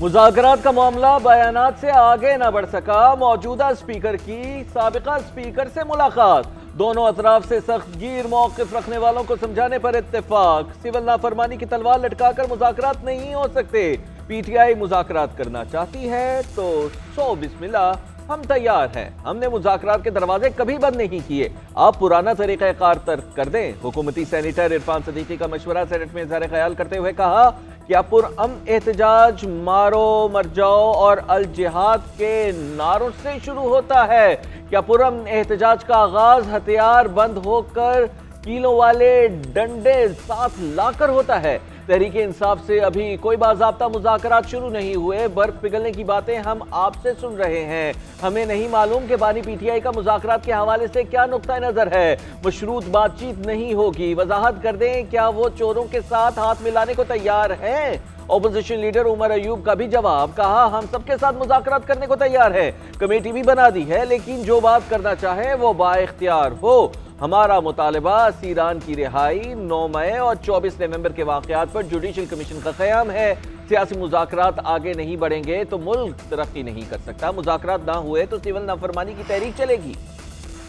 मुज़ाकरात का मामला बयानात से आगे न बढ़ सका। मौजूदा स्पीकर की साबिका स्पीकर से मुलाकात। दोनों अतराफ से सख्त गिर मौक़िफ रखने वालों को समझाने पर इत्तेफाक। सिविल नाफरमानी की तलवार लटकाकर मुज़ाकरात नहीं हो सकते। पीटीआई मुज़ाकरात करना चाहती है तो सो बिस्मिल्लाह, हम तैयार हैं। हमने मुज़ाकरात के दरवाजे कभी बंद नहीं किए। आप पुराना तरीक़ाकार तर्क कर दें। हुकूमती सेनेटर इरफान सदीकी का मशवरा सेनेट में इज़हार ख्याल करते हुए कहा कि पुरअमन एहतजाज मारो मर जाओ और अल जिहाद के नारों से शुरू होता है। क्या पुरअमन एहतजाज का आगाज हथियार बंद होकर कीलों वाले डंडे साथ लाकर होता है? तहरीक इंसाफ से अभी कोई बाज़ाब्ता मुज़ाकरात शुरू नहीं हुए। बर्फ पिघलने की बातें हम आपसे सुन रहे हैं। हमें नहीं मालूम कि बानी पीटीआई का मुज़ाकरात के हवाले से क्या नुक्ता नज़र है। मशरूत बातचीत नहीं होगी। वजाहत कर दें, क्या वो चोरों के साथ हाथ मिलाने को तैयार हैं? ऑपोजिशन लीडर उमर अयूब का भी जवाब, कहा हम सबके साथ मुज़ाकरात करने को तैयार है। कमेटी भी बना दी है, लेकिन जो बात करना चाहे वो बाइख्तियार हो। हमारा मुतालबा सीरान की रिहाई, 9 मई और 24 नवंबर के वाक़यात पर जुडिशल कमीशन का क़याम है। सियासी मुज़ाकरात आगे नहीं बढ़ेंगे तो मुल्क तरक्की नहीं कर सकता। मुज़ाकरात ना हुए तो सिविल नाफरमानी की तहरीक चलेगी।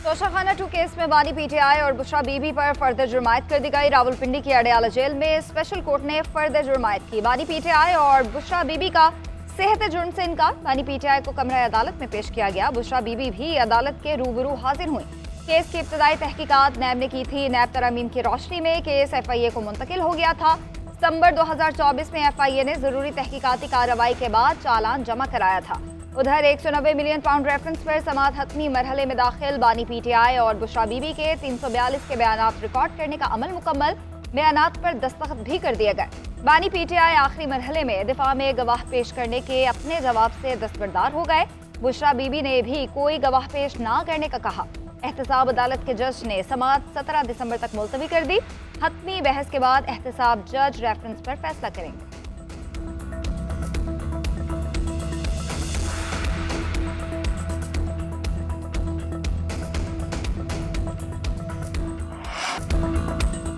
तोशाखाना 2 केस में बानी पीटीआई और बुशरा बीबी पर फर्दर जुर्मायत कर दी गई। रावलपिंडी की अडयाला जेल में स्पेशल कोर्ट ने फर्दर जुर्मायत की। बानी पीटीआई और बुशरा बीबी का सेहत जुर्म से इनकार। बानी पीटीआई को कमरा अदालत में पेश किया गया। बुशरा बीबी भी अदालत के रूबरू हाजिर हुई। केस की इब्तदाई तहकीकात नैब ने की थी। नैब तरामीम की रोशनी में केस एफआईए को मुंतकिल हो गया था। सितंबर 2024 में एफआईए ने जरूरी तहकीकाती कार्रवाई के बाद चालान जमा कराया था। उधर 190 मिलियन पाउंड रेफरेंस पर समात हतमी मरहले में दाखिल। बानी पीटीआई और बुशरा बीबी के 342 के बयानात रिकॉर्ड करने का अमल मुकम्मल। बयानात पर दस्तखत भी कर दिए गए। बानी पीटीआई आखिरी मरहले में दिफा में गवाह पेश करने के अपने जवाब से दस्तबरदार हो गए। बुशरा बीबी ने भी कोई गवाह पेश ना करने का कहा। एहतसाब अदालत के जज ने समात 17 दिसंबर तक मुलतवी कर दी। हतमी बहस के बाद एहतसाब जज रेफरेंस पर फैसला करेंगे।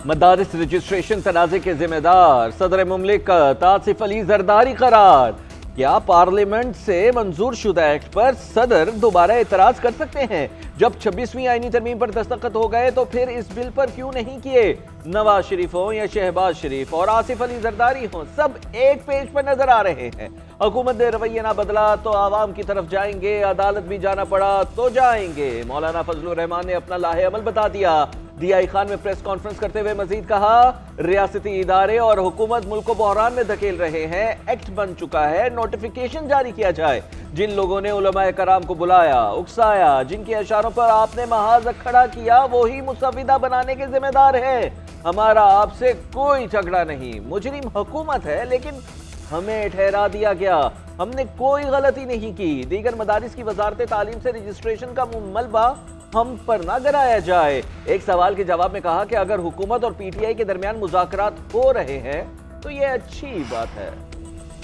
मदारिस रजिस्ट्रेशन तनाज़े के जिम्मेदार सदर मुमलिकत आसिफ अली जरदारी करार। क्या पार्लियामेंट से मंजूर शुदा एक्ट पर सदर दोबारा एतराज कर सकते हैं? जब 26वीं आईनी तरमीम पर दस्तखत हो गए तो फिर इस बिल पर क्यों नहीं किए? नवाज शरीफ हो या शहबाज शरीफ और आसिफ अली जरदारी हो, सब एक पेज पर नजर आ रहे हैं। हुकूमत ने रवैया ना बदला तो आवाम की तरफ जाएंगे। अदालत भी जाना पड़ा तो जाएंगे। मौलाना फजलुर रहमान ने अपना लाहे अमल बता दिया। डीआई खान में प्रेस कॉन्फ्रेंस करते हुए मजीद कहा, रियासती इदारे और हुकूमत मुल्क को बहरान में धकेल रहे हैं। एक्ट बन चुका है, नोटिफिकेशन जारी किया जाए। जिन लोगों ने उलमाए कराम को बुलाया, उकसाया, जिनके इशारों पर आपने महाज खड़ा किया, वो ही मुसविदा बनाने के जिम्मेदार है। हमारा आपसे कोई झगड़ा नहीं। मुजरिम हुकूमत है, लेकिन हमें ठहरा दिया गया। हमने कोई गलती नहीं की। दीगर मदारिस की वजारत तालीम से रजिस्ट्रेशन का मलबा हम पर ना गिराया जाए। एक सवाल के जवाब में कहा कि अगर हुकूमत और पीटीआई के दरमियान मुज़ाकरात हो रहे हैं तो ये अच्छी बात है।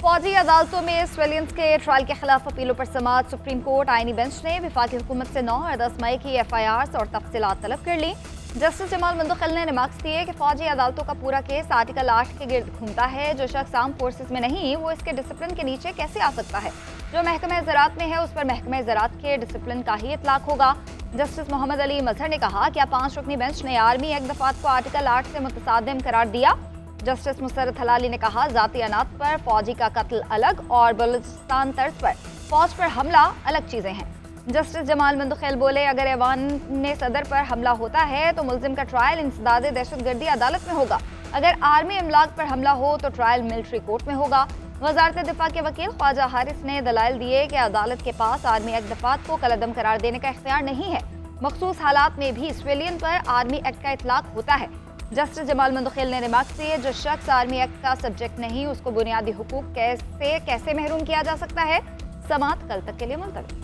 फौजी अदालतों में सिविलियंस के ट्रायल के खिलाफ अपीलों पर समाअत। सुप्रीम कोर्ट आईनी बेंच ने वफाकी हुकूमत से 9 और 10 मई की FIRs और तफसीलात तलब कर ली। जस्टिस जमाल मंदखिल ने रिमार्क्स दिए कि फौजी अदालतों का पूरा केस आर्टिकल 8 के गिर्द घूमता है। जो शख्स आर्म फोर्सेस में नहीं, वो इसके डिसिप्लिन के नीचे कैसे आ सकता है? जो महकमा ज़राअत में है, उस पर महकमा ज़राअत के डिसिप्लिन का ही इतलाक होगा। जस्टिस मोहम्मद अली मजहर ने कहा कि 5 रुकनी बेंच ने आर्मी एक्ट दफात को आर्टिकल 8 से मुतसादिम करार दिया। जस्टिस मुसर्रत हलाली ने कहा, जाती अनात पर फौजी का कत्ल अलग और बलूचिस्तान तर्ज पर फौज पर हमला अलग चीजें हैं। जस्टिस जमाल मंदखिल बोले, अगर ऐवान ने सदर पर हमला होता है तो मुल्जिम का ट्रायल इंसदाद दहशतगर्दी अदालत में होगा। अगर आर्मी अमलाक पर हमला हो तो ट्रायल मिलिट्री कोर्ट में होगा। वजारत दिफा के वकील ख्वाजा हारिस ने दलाइल दिए कि अदालत के पास आर्मी एक्ट दफात को कलअदम करार देने का इख्तियार नहीं है। मखसूस हालात में भी सिविलियन पर आर्मी एक्ट का इतलाक होता है। जस्टिस जमाल मंदखिल ने रिमार्क्स दिए, जो शख्स आर्मी एक्ट का सब्जेक्ट नहीं, उसको बुनियादी हुकूक कैसे महरूम किया जा सकता है? समाअत कल तक के लिए मुलतवी।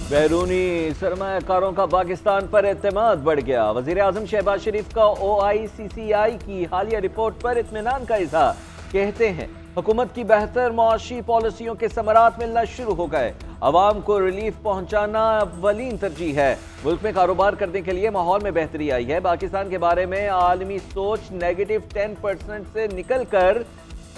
बैरूनी सरमायाकारों का पाकिस्तान पर एतमाद बढ़ गया। वजीर आजम शहबाज शरीफ का OICCI की हालिया रिपोर्ट पर इत्मीनान का इजहार। कहते हैं हुकूमत की बेहतर मुआशी पॉलिसियों के समरात मिलना शुरू हो गए। अवाम को रिलीफ पहुंचाना अव्वलीन तरजीह है। मुल्क में कारोबार करने के लिए माहौल में बेहतरी आई है। पाकिस्तान के बारे में आलमी सोच नेगेटिव 10% से निकलकर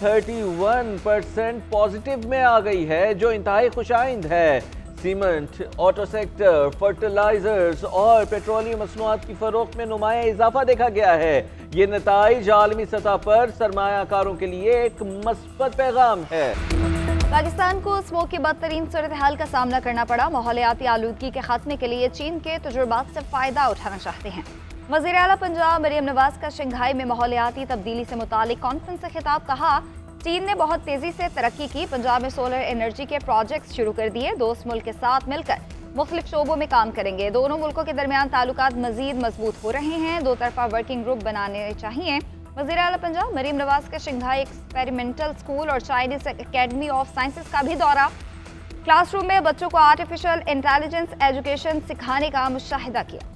31% पॉजिटिव में आ गई है, जो इंतहाई खुशाइंद है। सीमेंट, ऑटो सेक्टर, फर्टिलाइजर्स और पेट्रोलियम मसनूआत की फरोख्त में नुमाया इजाफा देखा गया है। ये नताइज आलमी सतह पर सरमायाकारों के लिए एक मस्बत पैगाम है। पाकिस्तान को स्मोक की बदतरीन सूरत हाल का सामना करना पड़ा। माहौलियाती आलूदगी के खात्मे के लिए चीन के तजुर्बात से फायदा उठाना चाहते हैं। वज़ीर आला पंजाब मरियम नवाज का शंघाई में माहौलियाती तब्दीली से मुतालिक कॉन्फ्रेंस से खिताब। कहा, चीन ने बहुत तेजी से तरक्की की, पंजाब में सोलर एनर्जी के प्रोजेक्ट्स शुरू कर दिए। दोस्त मुल्क के साथ मिलकर मुख्तलिफ शोबों में काम करेंगे। दोनों मुल्कों के दरमियान ताल्लुकात मजीद मजबूत हो रहे हैं। दो तरफा वर्किंग ग्रुप बनाने चाहिए। वज़ीर आला पंजाब मरियम नवाज का शंघाई एक्सपेरिमेंटल स्कूल और चाइनीज एकेडमी ऑफ साइंसेस का भी दौरा। क्लासरूम में बच्चों को आर्टिफिशियल इंटेलिजेंस एजुकेशन सिखाने का मुशाहिदा किया।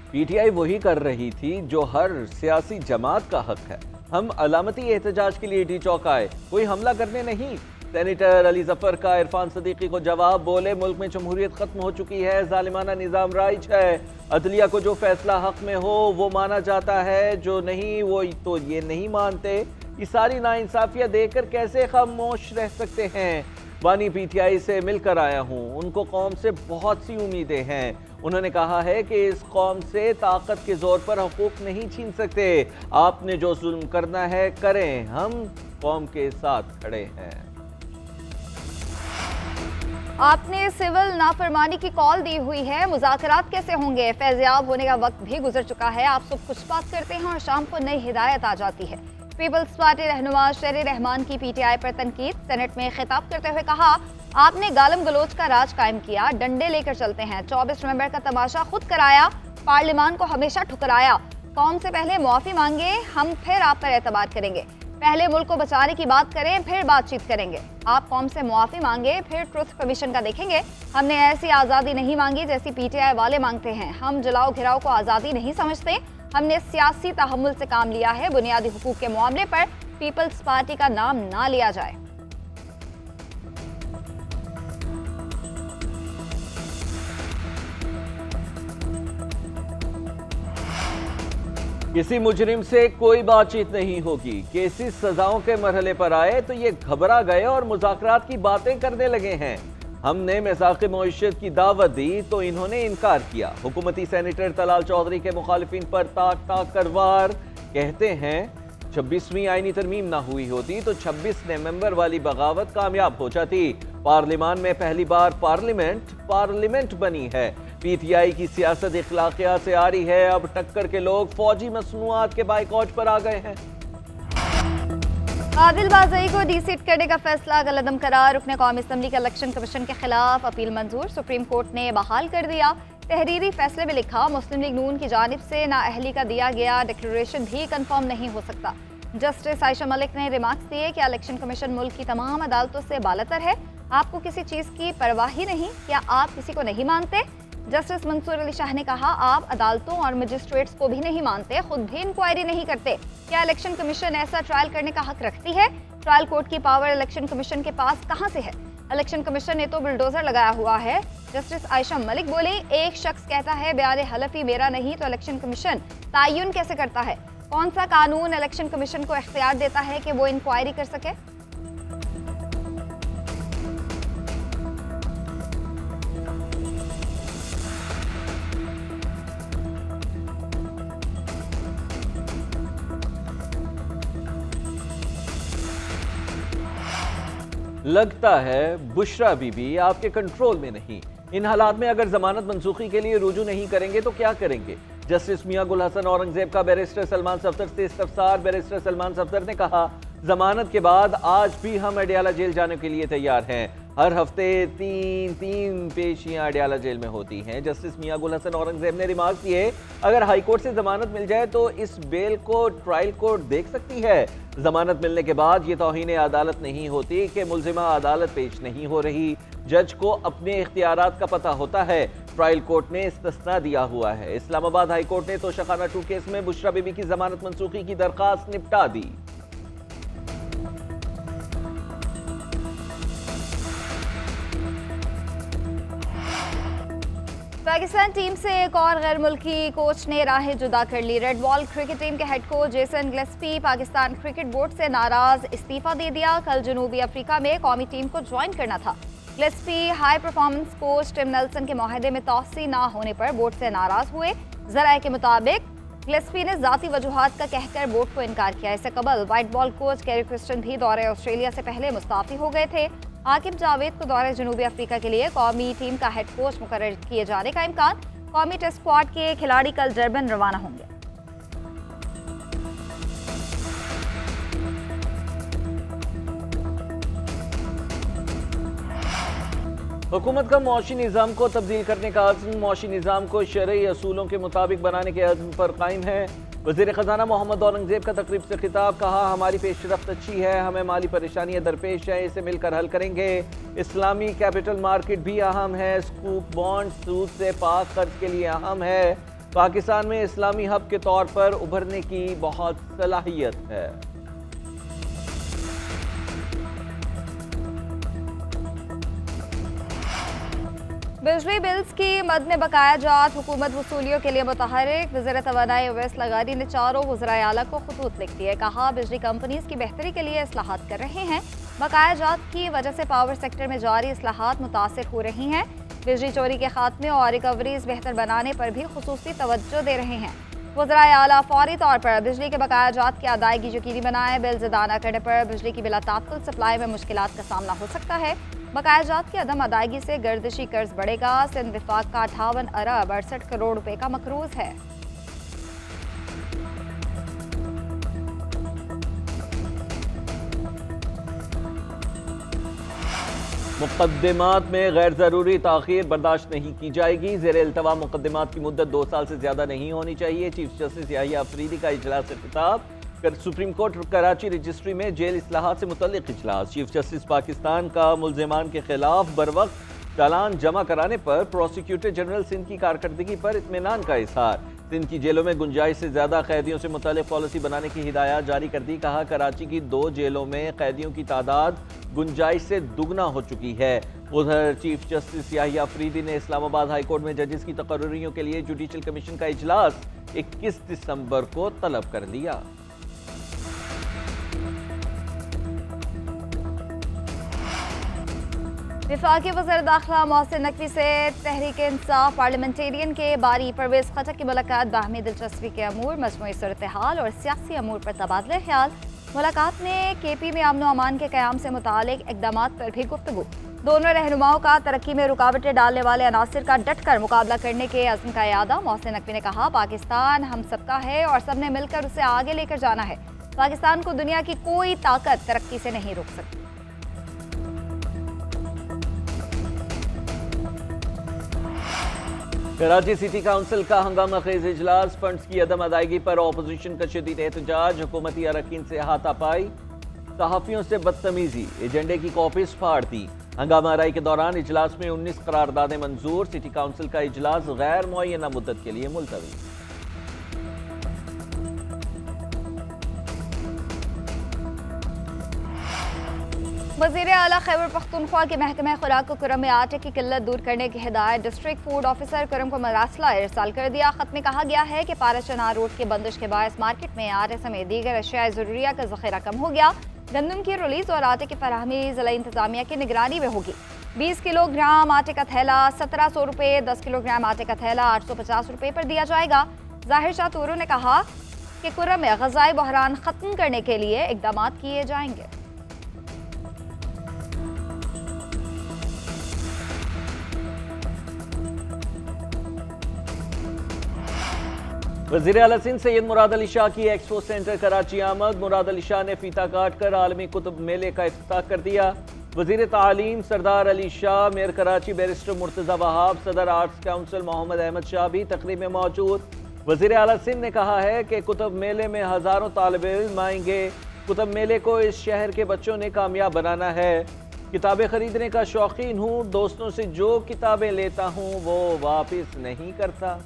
पीटीआई वही कर रही थी जो हर सियासी जमात का हक है। हम अलामती एहतजाज के लिए डी चौक आए, कोई हमला करने नहीं। सेनेटर अली जफर का इरफान सदीकी को जवाब, बोले मुल्क में जमहूरियत खत्म हो चुकी है, जालिमाना निज़ाम राइज है। अदलिया को जो फैसला हक में हो वो माना जाता है, जो नहीं वो तो ये नहीं मानते। ये सारी नाइंसाफियां देखकर कैसे खामोश रह सकते हैं। बानी पीटीआई से मिलकर आया हूँ, उनको कौम से बहुत सी उम्मीदें हैं। उन्होंने कहा है कि इस कौम से ताकत के जोर पर हकूक नहीं छीन सकते। आपने जो जुल्म करना है करें, हम कौम के साथ खड़े हैं। आपने सिविल नाफरमानी की कॉल दी हुई है, मुज़ाकरात कैसे होंगे? फैज़याब होने का वक्त भी गुजर चुका है। आप सब कुछ बात करते हैं और शाम को नई हिदायत आ जाती है। पीपल्स पार्टी रहनुमा शेर रहमान की पीटीआई पर तनकीद। सेनेट में खिताब करते हुए कहा, आपने गालम गलोच का राज कायम किया, डंडे लेकर चलते हैं। 24 नवंबर का तमाशा खुद कराया, पार्लियामान को हमेशा ठुकराया। कौम से पहले मुआफ़ी मांगे, हम फिर आप पर एतबार करेंगे। पहले मुल्क को बचाने की बात करें, फिर बातचीत करेंगे। आप कौम से मुआफ़ी मांगे, फिर ट्रुथ कमीशन का देखेंगे। हमने ऐसी आज़ादी नहीं मांगी जैसी पीटीआई वाले मांगते हैं। हम जलाओ घिराव को आज़ादी नहीं समझते। हमने सियासी तहम्मुल से काम लिया है। बुनियादी हुकूक के मामले पर पीपल्स पार्टी का नाम ना लिया जाए। किसी मुजरिम से कोई बातचीत नहीं होगी। केसेस सजाओं के मरहले पर आए तो ये घबरा गए और मुज़ाकरात की बातें करने लगे हैं। हमने मिज़ाक़ मईशत की दावत दी तो इन्होंने इनकार किया। हुकूमती सेनेटर तलाल चौधरी के मुखालिफिन पर ताक ताक कर वार। कहते हैं 26वीं आईनी तरमीम ना हुई होती तो 26 नवंबर वाली बगावत कामयाब हो जाती। पार्लियामान में पहली बार पार्लियामेंट बनी है। पीटीआई की सियासत इखलाकियात से आ रही है। अब टक्कर के लोग फौजी मसनूआत के बाइकॉट पर आ गए हैं। आदिल बाज़ई को डीसीट करने का फैसला गलतम करार। रुकने कौमी असम्बली का इलेक्शन कमीशन के खिलाफ अपील मंजूर। सुप्रीम कोर्ट ने बहाल कर दिया। तहरीरी फैसले में लिखा, मुस्लिम लीग नून की जानिब से नाअहली का दिया गया डिक्लेरेशन भी कंफर्म नहीं हो सकता। जस्टिस आयशा मलिक ने रिमार्क्स दिए कि इलेक्शन कमीशन मुल्क की तमाम अदालतों से बालतर है। आपको किसी चीज़ की परवाह ही नहीं, क्या आप किसी को नहीं मानते? जस्टिस मंसूर अली शाह ने कहा, आप अदालतों और मजिस्ट्रेट्स को भी नहीं मानते, खुद भी इंक्वायरी नहीं करते। क्या इलेक्शन कमीशन ऐसा ट्रायल करने का हक रखती है? ट्रायल कोर्ट की पावर इलेक्शन कमीशन के पास कहां से है? इलेक्शन कमीशन ने तो बुलडोजर लगाया हुआ है। जस्टिस आयशा मलिक बोली, एक शख्स कहता है बयान हलफी मेरा नहीं तो इलेक्शन कमीशन तयन कैसे करता है? कौन सा कानून इलेक्शन कमीशन को इख्तियार देता है कि वो इंक्वायरी कर सके? लगता है बुशरा बीबी आपके कंट्रोल में नहीं। इन हालात में अगर जमानत मनसूखी के लिए रुजू नहीं करेंगे तो क्या करेंगे? जस्टिस मियां गुल हसन औरंगजेब का बैरिस्टर सलमान सफदर से इस्तफसार। बैरिस्टर सलमान सफदर ने कहा, जमानत के बाद आज भी हम अडियाला जेल जाने के लिए तैयार हैं। हर हफ्ते तीन पेशियां अडियाला जेल में होती हैं। जस्टिस मियां गुल हसन औरंगजेब ने रिमार्क दिए, अगर हाई कोर्ट से जमानत मिल जाए तो इस बेल को ट्रायल कोर्ट देख सकती है। जमानत मिलने के बाद ये तौहीन अदालत नहीं होती कि मुलजिमा अदालत पेश नहीं हो रही। जज को अपने इख्तियारात का पता होता है। ट्रायल कोर्ट ने इस्तिस्ना दिया हुआ है। इस्लामाबाद हाई कोर्ट ने तोशाखाना 2 केस में बुशरा बीबी की जमानत मंसूखी की दरखास्त निपटा दी। पाकिस्तान टीम से एक और गैर मुल्की कोच ने राहें जुदा कर ली। रेड बॉल क्रिकेट टीम के head coach Jason Gillespie Pakistan cricket board से नाराज इस्तीफा दे दिया। कल जनूबी अफ्रीका में कौमी टीम को ज्वाइन करना था। Gillespie high performance coach Tim Nelson के मुआहदे में तौसी ना होने पर बोर्ड से नाराज हुए। जराये के मुताबिक गिलेस्पी ने जाती वजूहात का कहकर बोर्ड को इनकार किया। इससे कबल white ball coach Gary Kirsten भी दौरे ऑस्ट्रेलिया से पहले मुस्ताफी हो गए थे। आकिब जावेद को दौरे जनूबी अफ्रीका के लिए कौमी टीम का हेड कोच मुकर्रर किए जाने का इम्कान। कौमी टेस्ट स्क्वाड के खिलाड़ी कल डरबन रवाना होंगे। हुकूमत का मौशी निज़ाम को तब्दील करने का अज़्म मौशी निज़ाम को शरई असूलों के मुताबिक बनाने के अज़्म पर कायम है। वज़ीर ख़ज़ाना मोहम्मद औरंगज़ेब का तकरीब से खिताब, कहा हमारी पेशरफ्त अच्छी है, हमें माली परेशानियां दरपेश हैं, इसे मिलकर हल करेंगे। इस्लामी कैपिटल मार्केट भी अहम है, स्कूप बॉन्ड सूद से पाक कर्ज के लिए अहम है। पाकिस्तान में इस्लामी हब के तौर पर उभरने की बहुत सलाहियत है। बिजली बिल्स की मद में बकाया जात हुकूमत वसूलियों के लिए मुतहरिक। वज़ीर तवानाई उवैस लगारी ने चारों वज़राए आला को खतूत लिख दिए। कहा बिजली कंपनीज की बेहतरी के लिए इस्लाहात कर रहे हैं। बकाया जात की वजह से पावर सेक्टर में जारी इस्लाहात मुतासिर हो रही हैं। बिजली चोरी के खात्मे और रिकवरीज बेहतर बनाने पर भी खुसूसी तवज्जो दे रहे हैं। वज़राए आला फौरी तौर पर बिजली के बकाया जात की अदायगी यकीनी बनाए। बिल अदा न करने पर बिजली की बिला तात्तुल सप्लाई में मुश्किलात का सामना हो सकता है। बकाया जात की अदम अदायगी से गर्दिशी कर्ज बढ़ेगा। सिंध विफाक का 58 अरब 68 करोड़ रुपए का मकरूज है। मुकद्दमात में गैर ज़रूरी ताख़ीर बर्दाश्त नहीं की जाएगी। ज़ेर इल्तवा मुकद्दमात की मुद्दत 2 साल से ज़्यादा नहीं होनी चाहिए। चीफ जस्टिस याहिया अफरीदी का इजलास से खिताब। सुप्रीम कोर्ट कराची रजिस्ट्री में जेल इस्लाहात से मुतल्लिक इजलास। चीफ जस्टिस पाकिस्तान का मुल्ज़िमान के खिलाफ बरवक्त चालान जमा कराने पर प्रोसिक्यूटर जनरल सिंध की कारकर्दगी पर इत्मीनान का इजहार। सिंध की जेलों में गुंजाइश से ज़्यादा कैदियों से मुतल्लिक पॉलिसी बनाने की हिदायत जारी कर दी। कहा कराची की 2 जेलों में कैदियों की तादाद गुंजाइश से दुगना हो चुकी है। उधर चीफ जस्टिस याहिया अफरीदी ने इस्लामाबाद हाई कोर्ट में जजेस की तकर्रीरियों के लिए जुडिशल कमीशन का इजलास 21 दिसंबर को तलब कर लिया। वफाकी वज़ीर दाखिला मोहसिन नकवी से तहरीक इंसाफ पार्लियामेंटेरियन के बारी परवेज़ खटक की मुलाकात बाहमी दिलचस्पी के अमूर, मजमूई सूरत हाल और सियासी अमूर पर तबादला ख्याल। मुलाकात में KP में अमन अमान के क़याम से मुतालिक इक़दामात पर भी गुफ्तगू। दोनों रहनुमाओं का तरक्की में रुकावटें डालने वाले अनासिर का डट कर मुकाबला करने के अज़्म का यादा। मोहसिन नकवी ने कहा पाकिस्तान हम सबका है और सब ने मिलकर उसे आगे लेकर जाना है। पाकिस्तान को दुनिया की कोई ताकत तरक्की से नहीं रोक सकती। कराची सिटी काउंसिल का हंगामा खेज इजलास। फंड्स की अदम अदायगी पर अपोजिशन का शदीद एहतजाज। हुकूमती अरकान से हाथापाई, सहाफ़ियों से बदतमीजी, एजेंडे की कॉपीज फाड़ दी। हंगामा आराई के दौरान इजलास में 19 करारदादें मंजूर। सिटी काउंसिल का इजलास गैर मुअय्यना मुद्दत के लिए मुलतवी। वज़ीर आला खैबर पख्तूनख्वा के महकमा खुराक को कुरम में आटे की किल्लत दूर करने की हिदायत। डिस्ट्रिक्ट फूड ऑफिसर कुरम को मरासला इरसाल कर दिया। खत में कहा गया है कि पाराचनार रोड की बंदिश के बायस मार्केट में आटे समेत दीगर अशिया ज़रूरिया का ज़ख़ीरा कम हो गया। गंदम की रिलीज और आटे की फराहमी ज़िला इंतज़ामिया की निगरानी में होगी। 20 किलोग्राम आटे का थैला 1700 रुपये, 10 किलोग्राम आटे का थैला 850 रुपये पर दिया जाएगा। ज़ाहिर शाह तूरू ने कहा कि कुरम में ग़ज़ाई बहरान ख़त्म करने के लिए इक़दाम किए जाएंगे। वज़ीर आला सिंध सैयद मुराद अली शाह की एक्सपो सेंटर कराची आमद। मुराद अली शाह ने फीता काट कर आलमी कुतुब मेले का इफ्तिताह कर दिया। वज़ीर तालीम सरदार अली शाह, मेयर कराची बैरिस्टर मुर्तज़ा वहाब, सदर आर्ट्स काउंसिल मोहम्मद अहमद शाह भी तकरीब में मौजूद। वज़ीर आला सिंध ने कहा है कि कुतुब मेले में हज़ारों तालिब इल्म आएंगे। कुतुब मेले को इस शहर के बच्चों ने कामयाब बनाना है। किताबें खरीदने का शौकीन हूँ, दोस्तों से जो किताबें लेता हूँ वो वापस नहीं करता।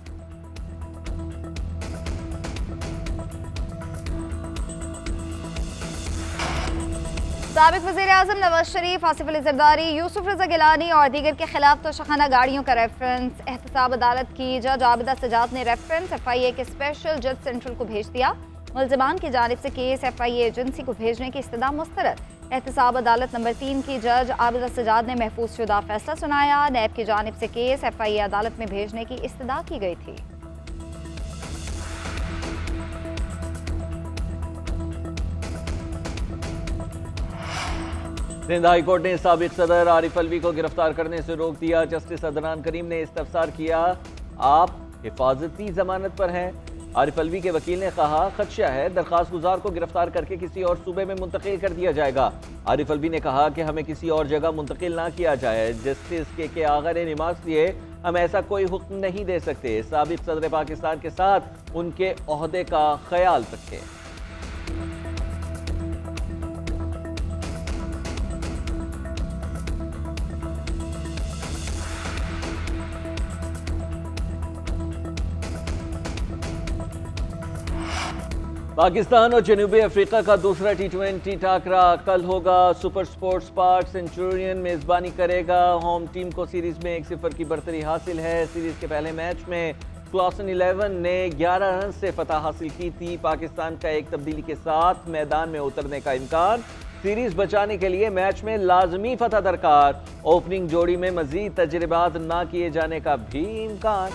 साबिक वज़ीर-ए-आज़म नवाज शरीफ, आसिफ अली ज़रदारी, यूसुफ रज़ा गिलानी और दीगर के खिलाफ तोशाखाना गाड़ियों का रेफरेंस एहतसाब अदालत की जज आबिदा सजाद ने रेफरेंस FIA के स्पेशल जज सेंट्रल को भेज दिया। मुल्ज़िमान की जानिब से केस FIA एजेंसी को भेजने की इस्तदा मुस्तरद। एहतसाब अदालत नंबर 3 की जज आबिदा सजाद ने महफूज शुदा फैसला सुनाया। नैब की जानिब से केस FIA अदालत में भेजने की इस्तदा की गई थी। सिंध हाई कोर्ट ने साबिक सदर आरिफ अलवी को गिरफ्तार करने से रोक दिया। जस्टिस अदनान करीम ने इस्तफसार किया, आप हिफाजती जमानत पर हैं। आरिफ अलवी के वकील ने कहा, खदशा है दरखास्त गुजार को गिरफ्तार करके किसी और सूबे में मुंतकिल कर दिया जाएगा। आरिफ अलवी ने कहा कि हमें किसी और जगह मुंतकिल ना किया जाए। जस्टिस के आगा ने रिमार्क्स दिए, हम ऐसा कोई हुक्म नहीं दे सकते। साबिक सदर पाकिस्तान के साथ उनके ओहदे का ख्याल रखें। पाकिस्तान और जनूबी अफ्रीका का दूसरा T20 टाकरा कल होगा। सुपर स्पोर्ट्स पार्क सेंचुरियन मेजबानी करेगा। होम टीम को सीरीज में 1-0 की बढ़तरी हासिल है। सीरीज के पहले मैच में क्लासन 11 ने 11 रन से फतह हासिल की थी। पाकिस्तान का एक तब्दीली के साथ मैदान में उतरने का इम्कान। सीरीज बचाने के लिए मैच में लाजमी फतह दरकार। ओपनिंग जोड़ी में मजीद तजर्बात ना किए जाने का भी इम्कान।